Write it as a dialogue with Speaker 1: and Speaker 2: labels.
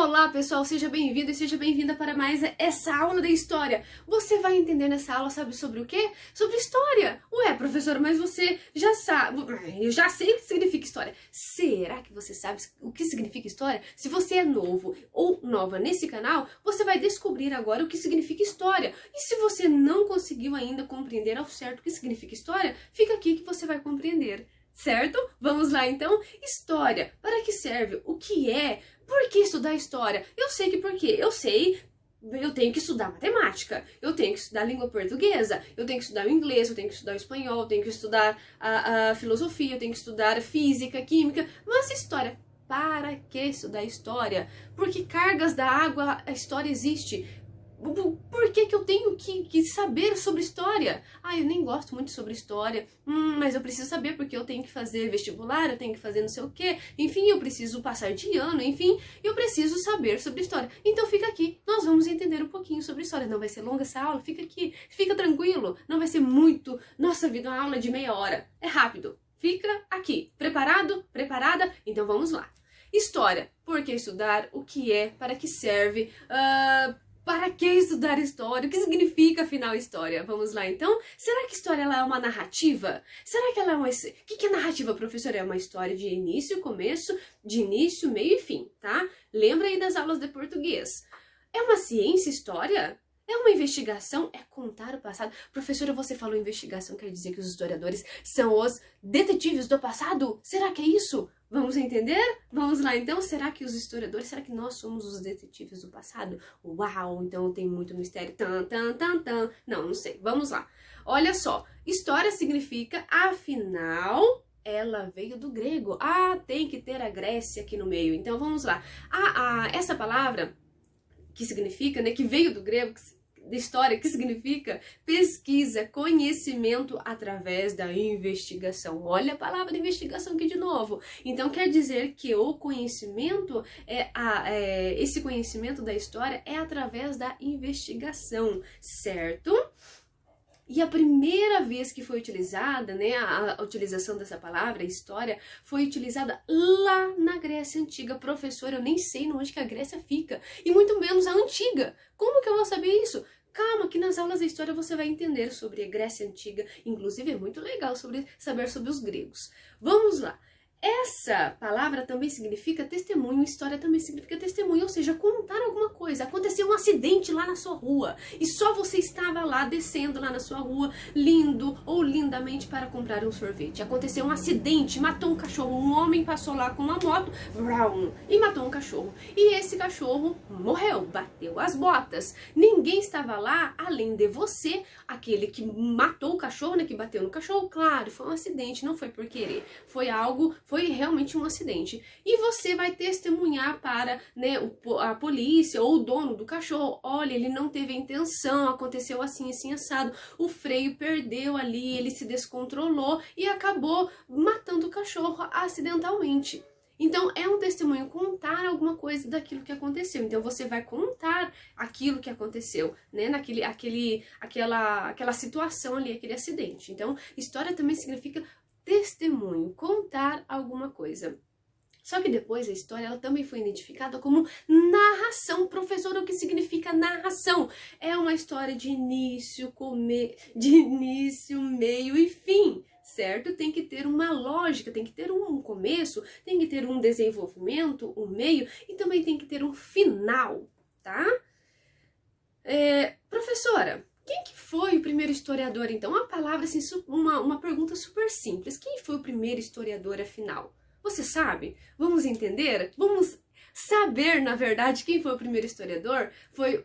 Speaker 1: Olá pessoal, seja bem-vindo e seja bem-vinda para mais essa aula da história. Você vai entender nessa aula, sabe sobre o quê? Sobre história. Ué, professora, mas você já sabe... Eu já sei o que significa história. Será que você sabe o que significa história? Se você é novo ou nova nesse canal, você vai descobrir agora o que significa história. E se você não conseguiu ainda compreender ao certo o que significa história, fica aqui que você vai compreender. Certo? Vamos lá então. História. Para que serve? O que é? Por que estudar história? Eu sei que por quê. Eu sei, eu tenho que estudar matemática, eu tenho que estudar língua portuguesa, eu tenho que estudar o inglês, eu tenho que estudar o espanhol, eu tenho que estudar a filosofia, eu tenho que estudar física, química, mas história. Para que estudar história? Porque cargas da água, a história existe. Por que eu tenho que saber sobre história? Eu nem gosto muito sobre história, mas eu preciso saber porque eu tenho que fazer vestibular, eu tenho que fazer não sei o quê, enfim, eu preciso passar de ano, enfim, eu preciso saber sobre história. Então fica aqui, nós vamos entender um pouquinho sobre história. Não vai ser longa essa aula, fica aqui, fica tranquilo, não vai ser muito, nossa vida, uma aula de meia hora, é rápido. Fica aqui, preparado? Preparada? Então vamos lá. História, por que estudar, o que é, para que serve, para que estudar história? O que significa, afinal, história? Vamos lá, então? Será que história ela é uma narrativa? Será que ela é uma... O que é narrativa, professora? É uma história de início, começo, de início, meio e fim, tá? Lembra aí das aulas de português. É uma ciência, história? É uma investigação? É contar o passado? Professora, você falou investigação, quer dizer que os historiadores são os detetives do passado? Será que é isso? Vamos entender? Vamos lá então, será que os historiadores, será que nós somos os detetives do passado? Uau, então tem muito mistério. Não, não sei, vamos lá. Olha só, história significa, afinal, ela veio do grego. Tem que ter a Grécia aqui no meio, então vamos lá. Essa palavra que significa, né, que veio do grego, de história, que significa pesquisa, conhecimento através da investigação. Olha a palavra de investigação aqui de novo. Então quer dizer que o conhecimento, esse conhecimento da história é através da investigação, certo? E a primeira vez que foi utilizada, né, a utilização dessa palavra, história, foi utilizada lá na Grécia Antiga. Professor, eu nem sei onde que a Grécia fica, e muito menos a Antiga. Como que eu vou saber isso? Calma, que nas aulas da história você vai entender sobre a Grécia Antiga, inclusive é muito legal saber sobre os gregos. Vamos lá. Essa palavra também significa testemunho, história também significa testemunho, ou seja, contar alguma coisa. Aconteceu um acidente lá na sua rua e só você estava lá, descendo lá na sua rua, lindo ou lindamente para comprar um sorvete. Aconteceu um acidente, matou um cachorro, um homem passou lá com uma moto e matou um cachorro. E esse cachorro morreu, bateu as botas. Ninguém estava lá além de você, aquele que matou o cachorro, né, que bateu no cachorro. Claro, foi um acidente, não foi por querer, foi realmente um acidente. E você vai testemunhar para, né, a polícia ou o dono do cachorro. Olha, ele não teve intenção, aconteceu assim, assim, assado. O freio perdeu ali, ele se descontrolou e acabou matando o cachorro acidentalmente. Então, é um testemunho contar alguma coisa daquilo que aconteceu. Então, você vai contar aquilo que aconteceu, né, aquela situação ali, aquele acidente. Então, história também significa testemunho, contar alguma coisa. Só que depois a história ela também foi identificada como narração. Professor, o que significa narração? É uma história de início, meio e fim, certo? Tem que ter uma lógica, tem que ter um começo, tem que ter um desenvolvimento, um meio e também tem que ter um final, tá? Professora, quem que foi o primeiro historiador, então? Uma palavra, assim, uma pergunta super simples. Quem foi o primeiro historiador, afinal? Você sabe? Vamos entender? Vamos saber, na verdade, quem foi o primeiro historiador? Foi